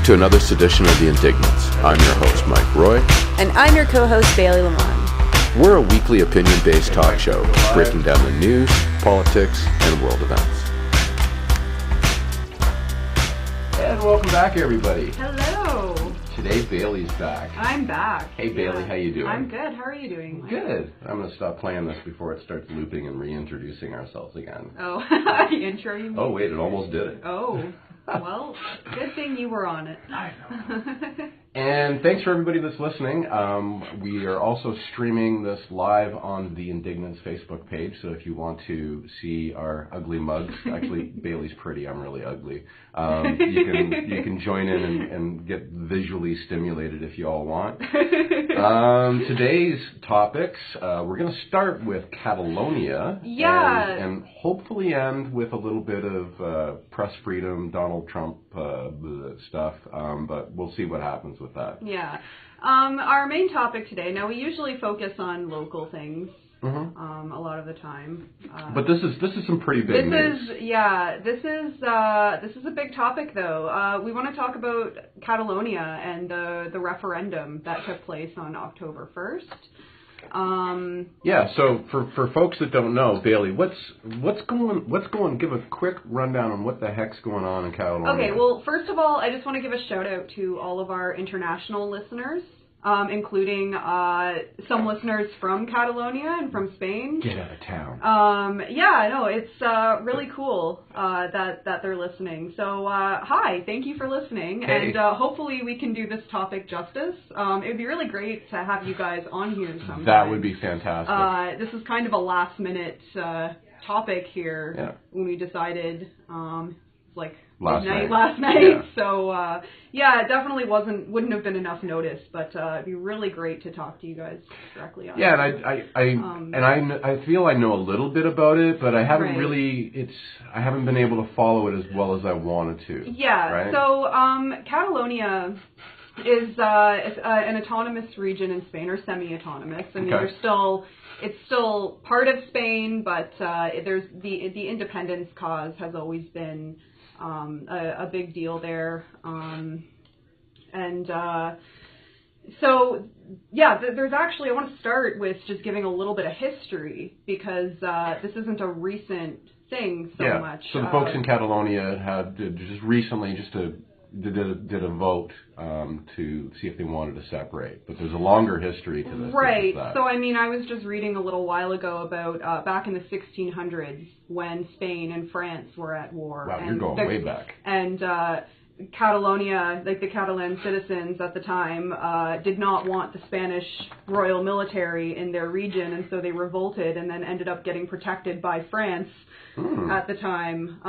to another sedition of the Indignants. I'm your host, Mike Roy. And I'm your co-host, Bailey Lamon. We're a weekly opinion-based talk show, breaking down the news, politics, and world events. And welcome back, everybody. Hello. Today, Bailey's back. I'm back. Hey, Bailey, how you doing? I'm good. How are you doing? Good. I'm going to stop playing this before it starts looping and reintroducing ourselves again. Oh, the intro you mean? Oh, wait, it almost did it. Oh, well, good thing you were on it. I know. And thanks for everybody that's listening. We are also streaming this live on the Indignants Facebook page, so if you want to see our ugly mugs, actually Bailey's pretty, I'm really ugly, you can join in and get visually stimulated if you all want. Today's topics, we're going to start with Catalonia, and hopefully end with a little bit of press freedom, Donald Trump stuff, but we'll see what happens with that. Yeah. Our main topic today, now we usually focus on local things a lot of the time. But this is some pretty big news. This is a big topic though. We want to talk about Catalonia and the referendum that took place on October 1st. So for folks that don't know, Bailey, what's going? Give a quick rundown on what the heck's going on in Catalonia. Okay, well, first of all, I just want to give a shout out to all of our international listeners, including some listeners from Catalonia and from Spain. Get out of town. It's really cool that they're listening. So hi, thank you for listening, hey. And hopefully we can do this topic justice. It'd be really great to have you guys on here sometime. That would be fantastic. This is kind of a last minute topic here when we decided. Like last night. Yeah. So it definitely wouldn't have been enough notice, but it'd be really great to talk to you guys directly on it. And I feel I know a little bit about it, but I haven't I haven't been able to follow it as well as I wanted to. Yeah. Right? So Catalonia is an autonomous region in Spain, or semi-autonomous. I mean, it's still part of Spain, but there's the independence cause has always been a big deal there, there's actually, I want to start with just giving a little bit of history, because this isn't a recent thing so much. So the folks in Catalonia had just recently did a vote to see if they wanted to separate, but there's a longer history to this. Right. So I mean, I was just reading a little while ago about back in the 1600s when Spain and France were at war. Wow, you're going way back. And Catalonia, like the Catalan citizens at the time, did not want the Spanish royal military in their region, and so they revolted and then ended up getting protected by France. At the time.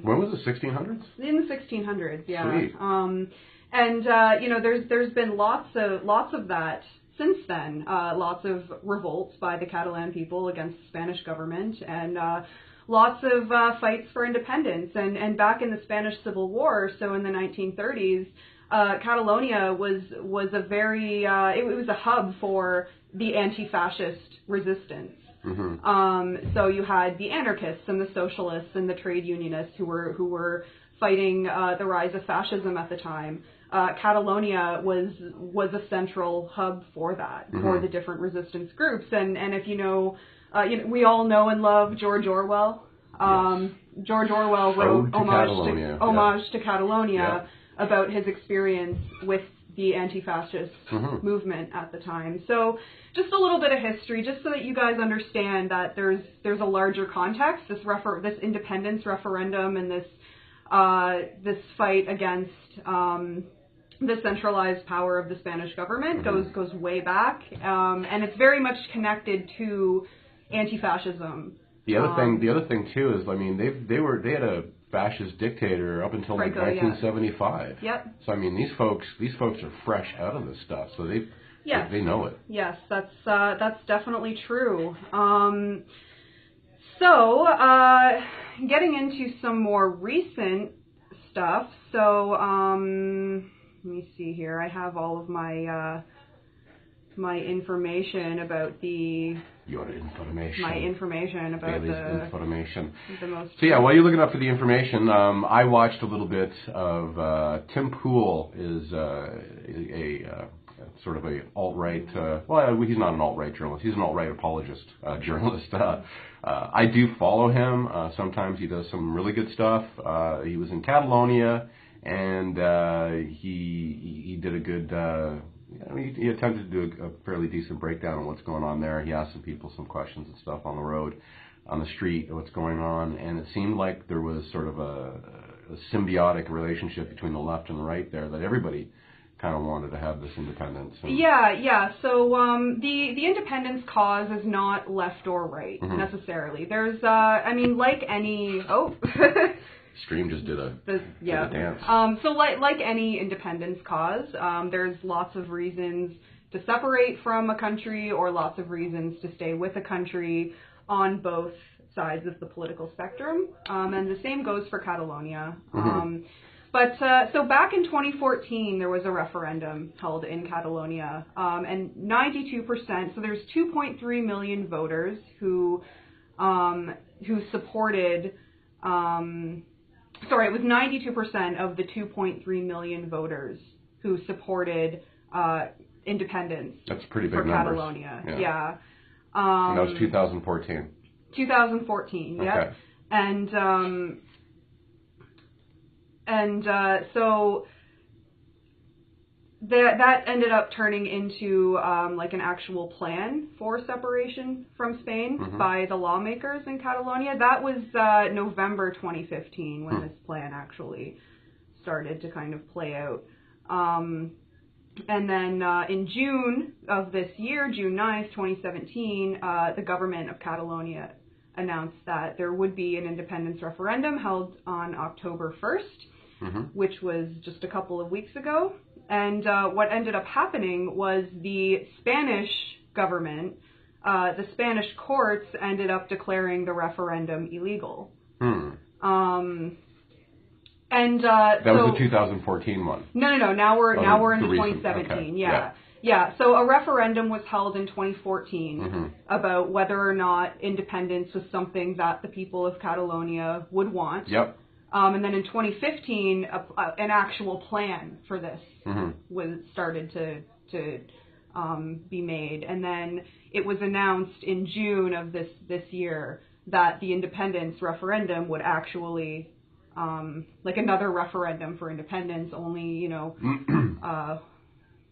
When was it, 1600s? In the 1600s, yeah. Sweet. There's been lots of that since then. Lots of revolts by the Catalan people against the Spanish government, and lots of fights for independence. And back in the Spanish Civil War, so in the 1930s, Catalonia was a very it was a hub for the anti-fascist resistance. So you had the anarchists and the socialists and the trade unionists who were fighting the rise of fascism at the time. Catalonia was a central hub for that, for the different resistance groups. And if we all know and love George Orwell. George Orwell wrote Homage to Catalonia about his experience with the anti-fascist movement at the time. So just a little bit of history, just so that you guys understand that there's a larger context. This independence referendum and this fight against the centralized power of the Spanish government goes way back, and it's very much connected to anti-fascism. The other thing too is, I mean, they had a fascist dictator up until like 1975. Yep. So I mean, these folks are fresh out of this stuff, so they know it. Yes, that's definitely true. Getting into some more recent stuff. So let me see here. I have all of my my information about the your information. My information about Bailey's information. The most. So yeah, while you're looking up for the information, I watched a little bit of Tim Pool is a sort of a alt-right. Well, he's not an alt-right journalist. He's an alt-right apologist journalist. I do follow him. Sometimes he does some really good stuff. He was in Catalonia, and he did a good. He attempted to do a fairly decent breakdown on what's going on there. He asked some people some questions and stuff on the road, on the street, what's going on, and it seemed like there was sort of a symbiotic relationship between the left and the right there, that everybody kind of wanted to have this independence. Yeah. So the independence cause is not left or right necessarily. There's, like any. Stream just did a dance. So like any independence cause, there's lots of reasons to separate from a country or lots of reasons to stay with a country on both sides of the political spectrum. And the same goes for Catalonia. So back in 2014, there was a referendum held in Catalonia, and 92%. So there's 2.3 million voters who supported. It was 92% of the 2.3 million voters who supported independence. That's pretty big for numbers. Catalonia. Yeah. And that was 2014. 2014. Okay. Yep. So that ended up turning into an actual plan for separation from Spain by the lawmakers in Catalonia. That was November 2015 when this plan actually started to kind of play out. And then in June of this year, June 9th, 2017, the government of Catalonia announced that there would be an independence referendum held on October 1st, which was just a couple of weeks ago. And what ended up happening was the Spanish government, the Spanish courts ended up declaring the referendum illegal. That was the 2014 one. No. Now we're in the 2017. Okay. Yeah. So a referendum was held in 2014 about whether or not independence was something that the people of Catalonia would want. Yep. And then in 2015, an actual plan for this was started to be made, and then it was announced in June of this year that the independence referendum would actually, another referendum for independence, only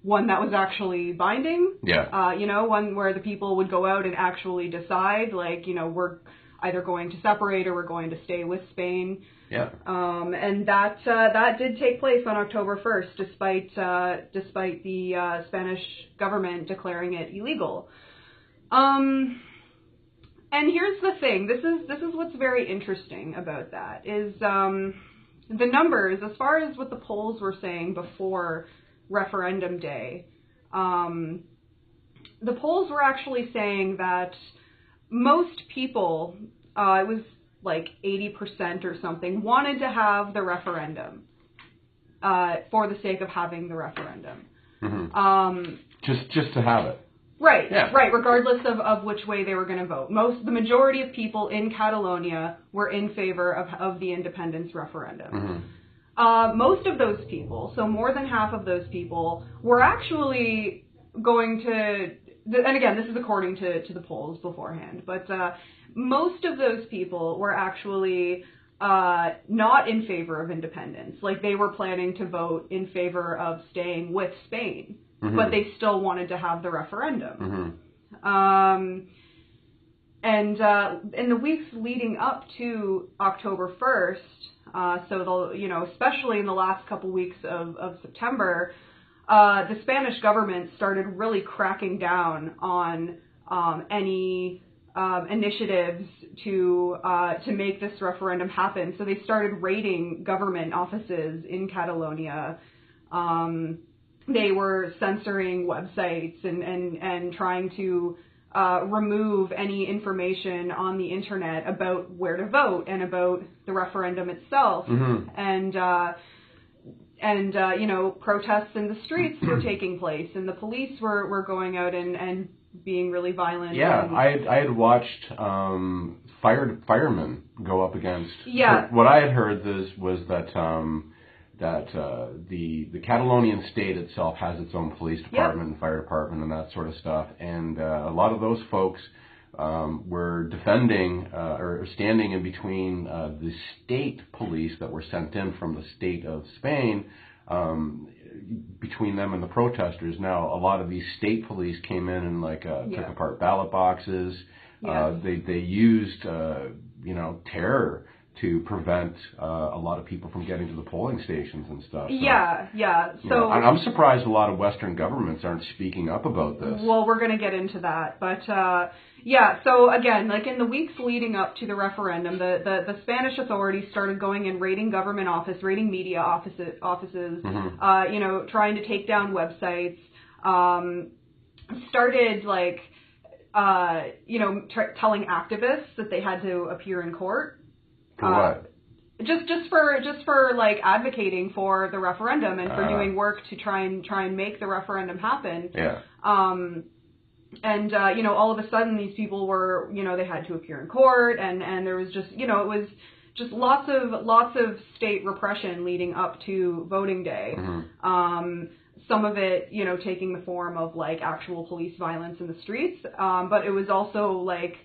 one that was actually binding. Yeah. One where the people would go out and actually decide, we're either going to separate or we're going to stay with Spain. Yeah. And that did take place on October 1st, despite the Spanish government declaring it illegal. And here's the thing. This is what's very interesting about that is the numbers, as far as what the polls were saying before referendum day. The polls were actually saying that most people, it was like 80% or something, wanted to have the referendum for the sake of having the referendum. Just to have it. Right, yeah. Right, regardless of which way they were going to vote. The majority of people in Catalonia were in favor of the independence referendum. Most of those people, so more than half of those people, were actually going to, and again, this is according to the polls beforehand, but most of those people were actually not in favor of independence. They were planning to vote in favor of staying with Spain, but they still wanted to have the referendum. And in the weeks leading up to October 1st, especially in the last couple weeks of September, the Spanish government started really cracking down on any initiatives to make this referendum happen. So they started raiding government offices in Catalonia. They were censoring websites and trying to remove any information on the internet about where to vote and about the referendum itself. you know, protests in the streets were taking place, and the police were going out and being really violent. Yeah, and, I had watched firemen go up against. Yeah. What I had heard was that the Catalonian state itself has its own police department and fire department and that sort of stuff, and a lot of those folks were defending or standing in between the state police that were sent in from the state of Spain, between them and the protesters. Now, a lot of these state police came in and took apart ballot boxes. They used you know, terror to prevent a lot of people from getting to the polling stations and stuff. So, So I'm surprised a lot of Western governments aren't speaking up about this. Well, we're going to get into that, but so again, like in the weeks leading up to the referendum, the Spanish authorities started going and raiding government raiding media offices, you know, trying to take down websites, started you know, telling activists that they had to appear in court. For what? Just for like advocating for the referendum and for doing work to try and make the referendum happen. Yeah. And you know, all of a sudden these people were, you know, they had to appear in court, and there was just, you know, it was just lots of state repression leading up to voting day. Some of it, you know, taking the form of like actual police violence in the streets, but it was also like,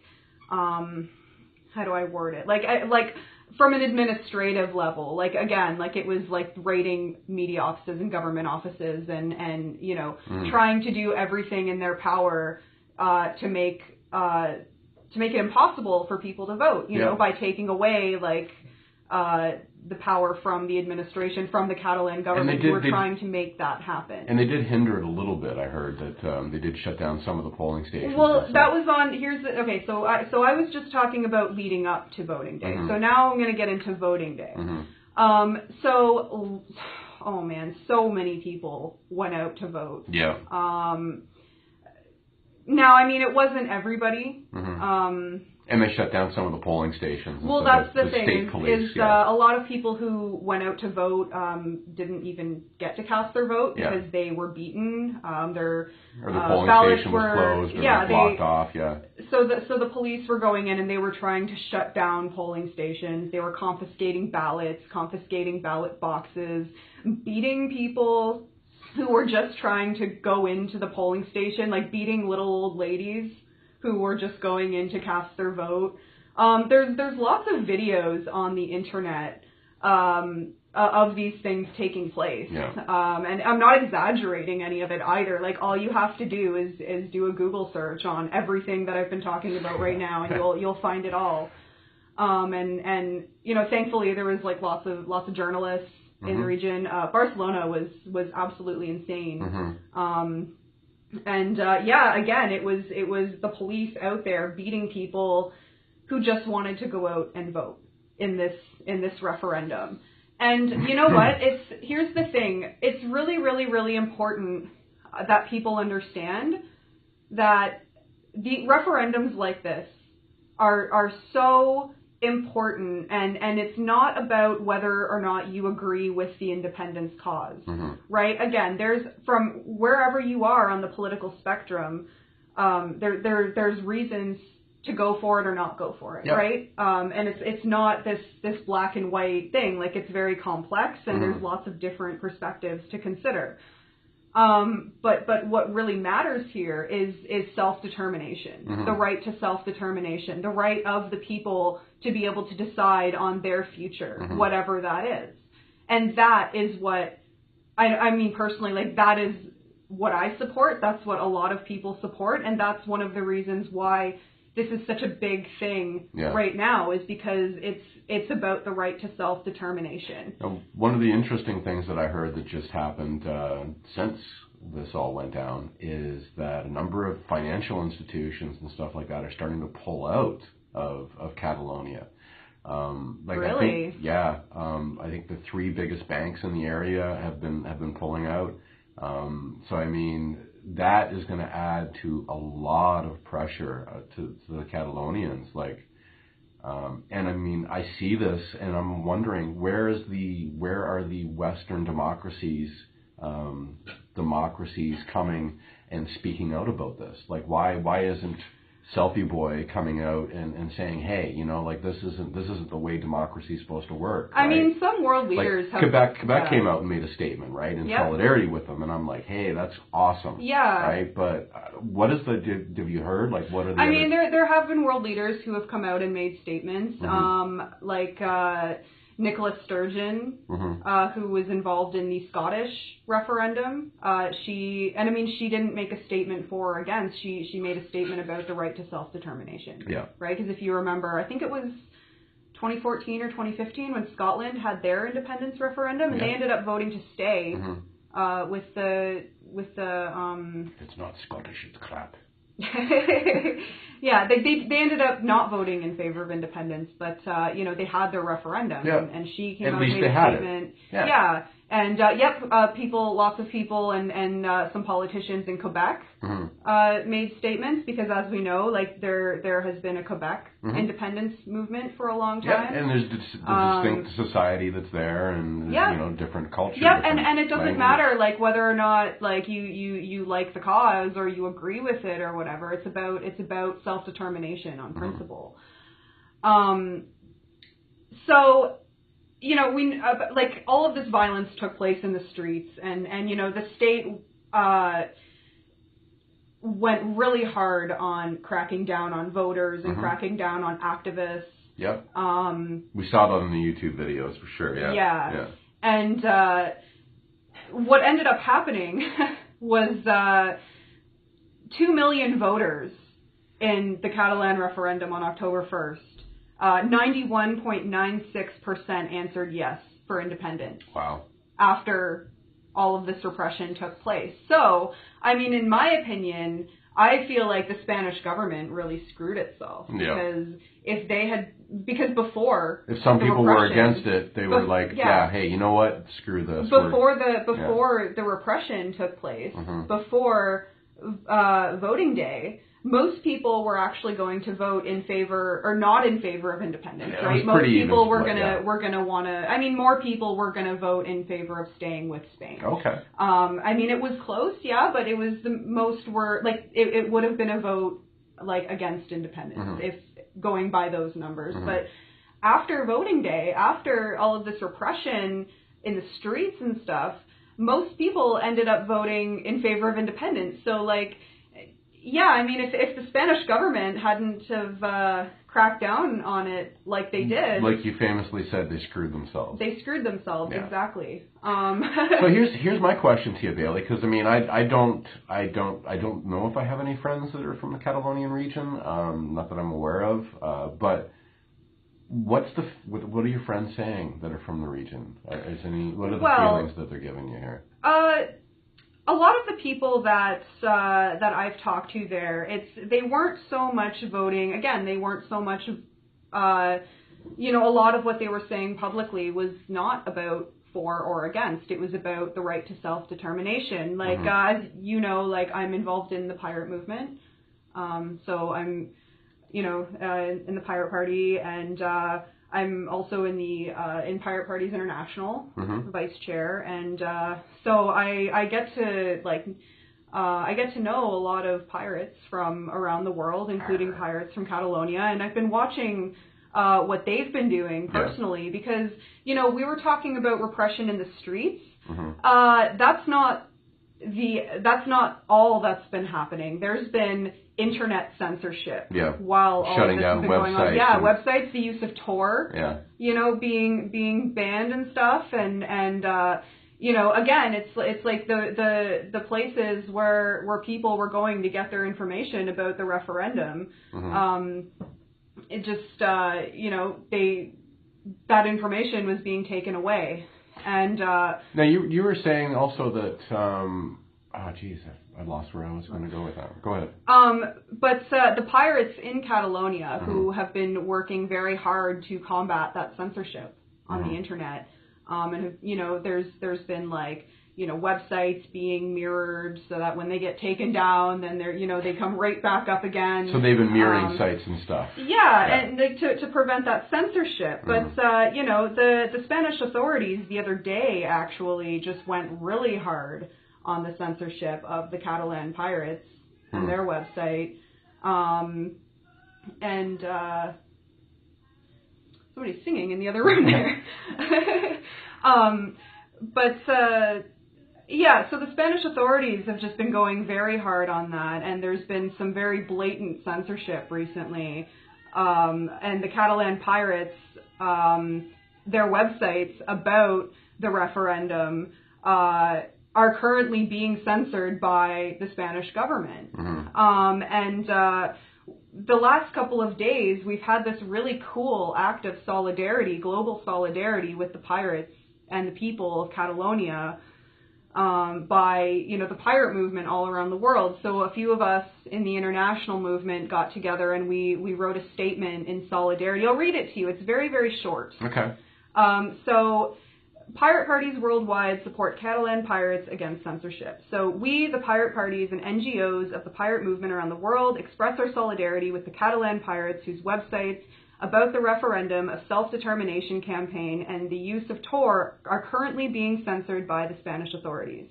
how do I word it? Like from an administrative level, like again, like it was like raiding media offices and government offices, and you know, trying to do everything in their power to make it impossible for people to vote. You know, by taking away like the power from the administration, from the Catalan government, who were trying to make that happen. And they did hinder it a little bit. I heard that they did shut down some of the polling stations. Well, that was on. So I was just talking about leading up to voting day. So now I'm going to get into voting day. So, oh man, so many people went out to vote. Yeah. Now, I mean, it wasn't everybody. And they shut down some of the polling stations. Well, that's the thing. State police, a lot of people who went out to vote didn't even get to cast their vote because they were beaten. Their or the polling ballots station were was closed or blocked off. Yeah. So the police were going in and they were trying to shut down polling stations. They were confiscating ballots, confiscating ballot boxes, beating people who were just trying to go into the polling station, like beating little old ladies who were just going in to cast their vote. There's lots of videos on the internet of these things taking place. Yeah. And I'm not exaggerating any of it either. Like, all you have to do is do a Google search on everything that I've been talking about right now, and you'll find it all. And you know, thankfully there was like lots of journalists in the region. Barcelona was absolutely insane. And again, it was the police out there beating people who just wanted to go out and vote in this referendum. And you know what? Here's the thing. It's really, really, really important that people understand that the referendums like this are so important, and it's not about whether or not you agree with the independence cause, right? Again, there's, from wherever you are on the political spectrum, there's reasons to go for it or not go for it, right? And it's not this black and white thing. Like, it's very complex, and there's lots of different perspectives to consider. But what really matters here is self-determination, the right to self-determination, the right of the people to be able to decide on their future, whatever that is. And that is what, I mean, personally, like, that is what I support. That's what a lot of people support. And that's one of the reasons why this is such a big thing right now, is because it's about the right to self-determination. Now, one of the interesting things that I heard that just happened since this all went down is that a number of financial institutions and stuff like that are starting to pull out of Catalonia. Really? I think the three biggest banks in the area have been pulling out. So I mean, that is going to add to a lot of pressure to the Catalonians. Like, And I mean, I see this, and I'm wondering where are the Western democracies coming and speaking out about this? Like, why isn't Selfie Boy coming out and saying, hey, you know, like this isn't the way democracy is supposed to work. I right? mean, some world leaders have Quebec came out and made a statement, right, in solidarity with them, and I'm like, hey, that's awesome. Yeah. Right, but what is have you heard? Like, what are the? I mean, there have been world leaders who have come out and made statements, like Nicola Sturgeon, who was involved in the Scottish referendum. She didn't make a statement for or against. She made a statement about the right to self-determination. Yeah. Right? Because if you remember, I think it was 2014 or 2015 when Scotland had their independence referendum, and they ended up voting to stay with the. It's not Scottish, it's crap. Yeah, they ended up not voting in favor of independence, but they had their referendum, and she came out and made a statement. And lots of people and some politicians in Quebec made statements because, as we know, like there has been a Quebec independence movement for a long time. Yeah, and there's distinct society that's there, and different cultures. Yeah, and it doesn't matter like whether or not like you like the cause or you agree with it or whatever. It's about self-determination on principle. So. We like all of this violence took place in the streets, and the state went really hard on cracking down on voters and cracking down on activists. Yep. We saw that in the YouTube videos for sure. Yeah. Yeah. And what ended up happening was 2 million voters in the Catalan referendum on October 1st. 91.96% answered yes for independence. Wow. After all of this repression took place. So, I mean, in my opinion, I feel like the Spanish government really screwed itself. Because because before... If some people were against it, they were like, hey, you know what? Screw this. Before the repression took place, before voting day, most people were actually going to vote in favor or not in favor of independence, right? Most people were gonna want to. I mean, more people were gonna vote in favor of staying with Spain. Okay. I mean, it was close, but it was the most were like it would have been a vote like against independence if going by those numbers. But after voting day, after all of this repression in the streets and stuff, most people ended up voting in favor of independence. So like. Yeah, I mean, if the Spanish government hadn't have cracked down on it like they did, like you famously said, they screwed themselves. They screwed themselves, exactly. So here's my question to you, Bailey, because I mean, I don't know if I have any friends that are from the Catalonian region, not that I'm aware of, but what are your friends saying that are from the region? What are the feelings that they're giving you here? A lot of the people that I've talked to there, they weren't so much voting. Again, they weren't so much. A lot of what they were saying publicly was not about for or against. It was about the right to self-determination. Like as you know, like I'm involved in the pirate movement. So I'm, in the Pirate Party, and I'm also in the in Pirate Parties International, vice chair, and so I get to know a lot of pirates from around the world, including pirates from Catalonia, and I've been watching what they've been doing personally because we were talking about repression in the streets. That's not all that's been happening. There's been internet censorship while all shutting of this down has been going websites. On. Websites, the use of Tor, being banned and stuff, and again, it's like the places where people were going to get their information about the referendum. It just that information was being taken away. And now you were saying also that I lost where I was going to go with that. Go ahead. But the pirates in Catalonia who have been working very hard to combat that censorship on the internet, and have, there's been like websites being mirrored so that when they get taken down, then they come right back up again. So they've been mirroring sites and stuff. Yeah, and to prevent that censorship. But, the Spanish authorities the other day actually just went really hard on the censorship of the Catalan Pirates and their website. And somebody's singing in the other room there. So the Spanish authorities have just been going very hard on that, and there's been some very blatant censorship recently. And the Catalan Pirates, their websites about the referendum are currently being censored by the Spanish government. The last couple of days, we've had this really cool act of solidarity, global solidarity with the pirates and the people of Catalonia by, the pirate movement all around the world. So a few of us in the international movement got together and we wrote a statement in solidarity. I'll read it to you. It's very, very short. Okay. So pirate parties worldwide support Catalan pirates against censorship. So we, the pirate parties and NGOs of the pirate movement around the world, express our solidarity with the Catalan pirates whose websites about the referendum of self-determination campaign and the use of Tor are currently being censored by the Spanish authorities.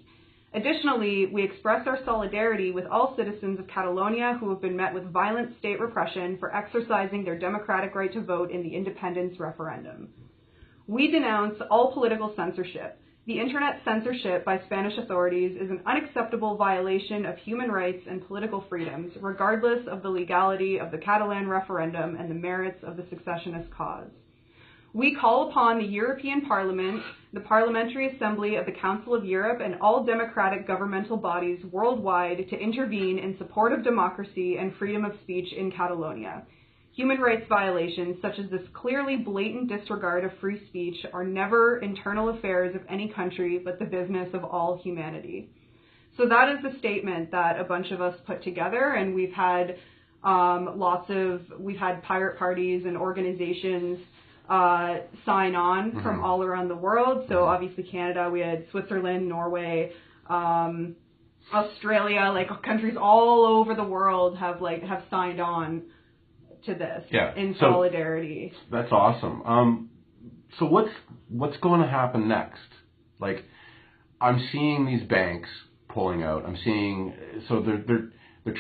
Additionally, we express our solidarity with all citizens of Catalonia who have been met with violent state repression for exercising their democratic right to vote in the independence referendum. We denounce all political censorship. The internet censorship by Spanish authorities is an unacceptable violation of human rights and political freedoms, regardless of the legality of the Catalan referendum and the merits of the secessionist cause. We call upon the European Parliament, the Parliamentary Assembly of the Council of Europe, and all democratic governmental bodies worldwide to intervene in support of democracy and freedom of speech in Catalonia. Human rights violations, such as this clearly blatant disregard of free speech, are never internal affairs of any country, but the business of all humanity. So that is the statement that a bunch of us put together, and we've had pirate parties and organizations sign on from all around the world. So obviously Canada, we had Switzerland, Norway, Australia, countries all over the world have signed on to this in solidarity. That's awesome. So what's going to happen next? I'm seeing these banks pulling out. I'm seeing they're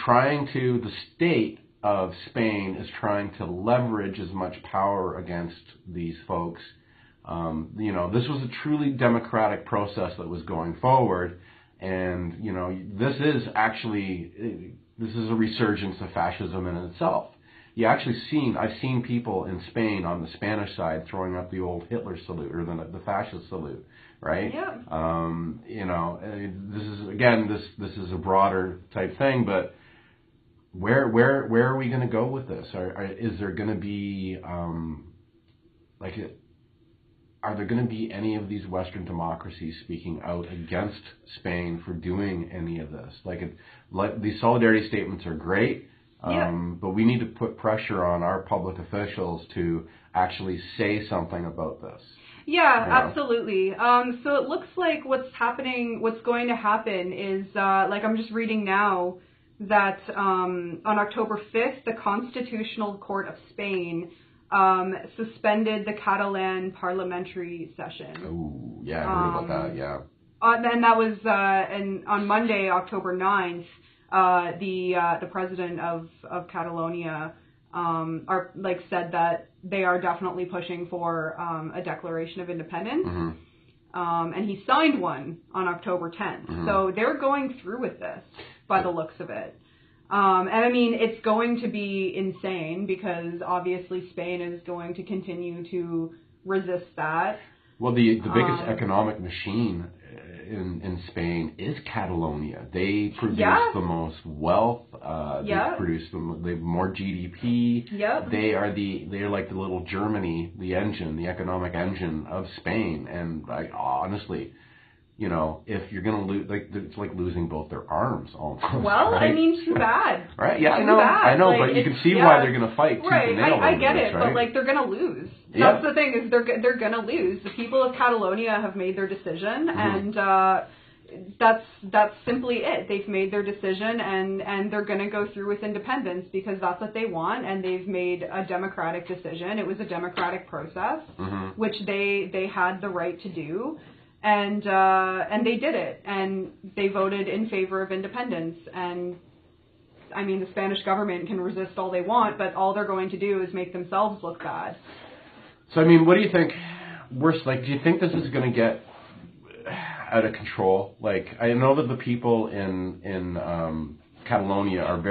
trying to, the state of Spain is trying to leverage as much power against these folks. This was a truly democratic process that was going forward, and this is a resurgence of fascism in itself. I've seen people in Spain on the Spanish side throwing up the old Hitler salute or the fascist salute, right? Yeah. This is a broader type thing, but where are we going to go with this? Is there going to be are there going to be any of these Western democracies speaking out against Spain for doing any of this? These solidarity statements are great. But we need to put pressure on our public officials to actually say something about this. Yeah, absolutely. So it looks like what's going to happen is, I'm just reading now that on October 5th, the Constitutional Court of Spain suspended the Catalan parliamentary session. Oh, yeah, I heard about that, yeah. And that was on Monday, October 9th. The president of Catalonia said that they are definitely pushing for a declaration of independence, and he signed one on October 10th. So they're going through with this by the looks of it. And I mean, it's going to be insane because obviously Spain is going to continue to resist that. Well, the biggest economic machine in Spain is Catalonia. They produce the most wealth. They produce they have more GDP. Yep. They are like the little Germany, the economic engine of Spain. And honestly, if you're gonna lose, it's like losing both their arms almost. Well, right? I mean, too bad. Right? Yeah, I know, but you can see why they're gonna fight tooth and nail. I get it, right? but they're gonna lose. That's the thing, is they're gonna lose. The people of Catalonia have made their decision, and that's simply it. They've made their decision, and they're going to go through with independence because that's what they want, and they've made a democratic decision. It was a democratic process, which they had the right to do, and they did it, and they voted in favor of independence. And I mean, the Spanish government can resist all they want, but all they're going to do is make themselves look bad. So, I mean, what do you think? Worse, like, do you think this is going to get out of control? Like, I know that the people in Catalonia are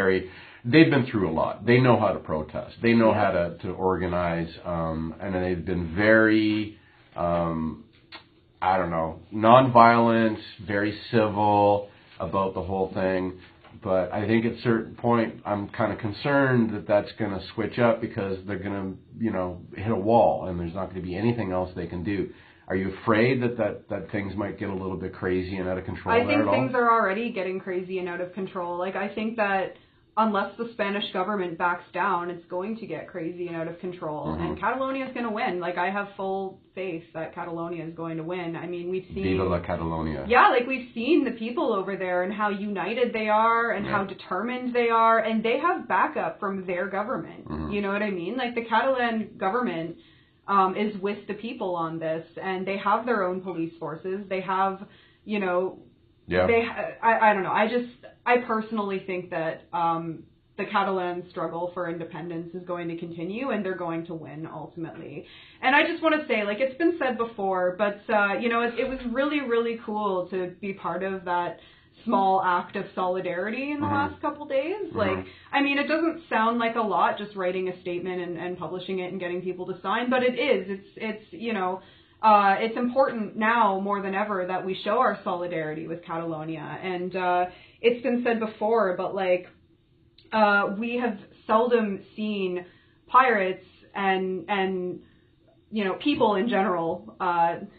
they've been through a lot. They know how to protest. They know how to organize, and they've been very, nonviolent, very civil about the whole thing. But I think at a certain point, I'm kind of concerned that that's going to switch up because they're going to, hit a wall, and there's not going to be anything else they can do. Are you afraid that things might get a little bit crazy and out of control? I think things are already getting crazy and out of control. Like, I think that unless the Spanish government backs down, it's going to get crazy and out of control. And Catalonia is going to win. Like, I have full faith that Catalonia is going to win. I mean, we've seen... Viva la Catalonia. Yeah, like, we've seen the people over there and how united they are and how determined they are. And they have backup from their government. You know what I mean? Like, the Catalan government is with the people on this. And they have their own police forces. They have, I don't know. I personally think that the Catalan struggle for independence is going to continue, and they're going to win ultimately. And I just want to say, like, it's been said before, but it was really, really cool to be part of that small act of solidarity in the last couple days. Like, I mean, it doesn't sound like a lot, just writing a statement and publishing it and getting people to sign, but it is. It's important now more than ever that we show our solidarity with Catalonia. And it's been said before, but like we have seldom seen pirates and people in general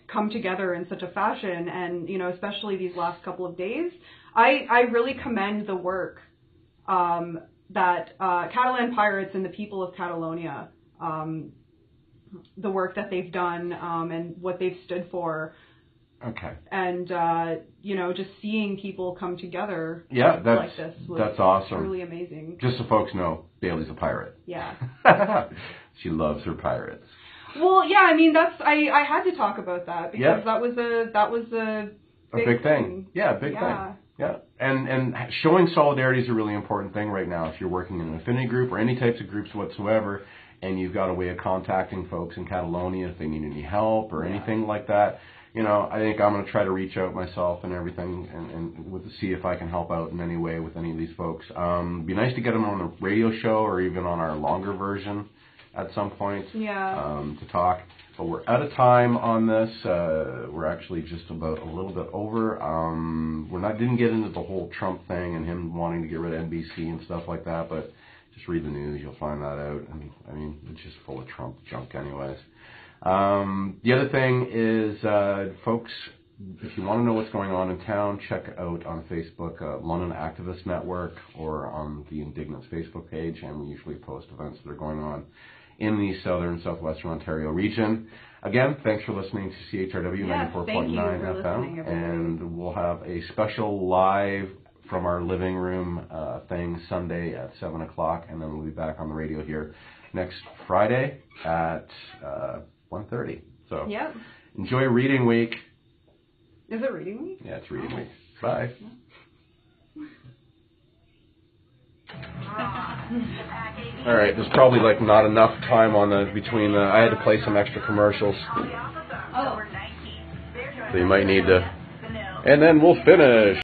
come together in such a fashion. And especially these last couple of days, I really commend the work that Catalan pirates and the people of Catalonia. The work that they've done and what they've stood for. Okay. And, just seeing people come together like this was awesome. Truly amazing. Just so folks know, Bailey's a pirate. Yeah. She loves her pirates. Well, yeah, I mean, I had to talk about that because that was a big thing. Yeah, big thing. Yeah. And showing solidarity is a really important thing right now. If you're working in an affinity group or any types of groups whatsoever, and you've got a way of contacting folks in Catalonia if they need any help or anything like that, I think I'm going to try to reach out myself and everything and see if I can help out in any way with any of these folks. It'd be nice to get them on a radio show or even on our longer version at some point to talk. But we're out of time on this. We're actually just about a little bit over. Didn't get into the whole Trump thing and him wanting to get rid of NBC and stuff like that, but just read the news, you'll find that out. I mean, it's just full of Trump junk anyways. The other thing is, folks, if you want to know what's going on in town, check out on Facebook, London Activist Network, or on the Indignants Facebook page, and we usually post events that are going on in the southwestern Ontario region. Again, thanks for listening to CHRW 94.9 FM, and we'll have a special live from our living room thing Sunday at 7 o'clock, and then we'll be back on the radio here next Friday at 1:30. So enjoy Reading Week. Is it Reading Week? Yeah, it's Reading Week. Bye. All right, there's probably like not enough time on between I had to play some extra commercials. So you might need to, and then we'll finish.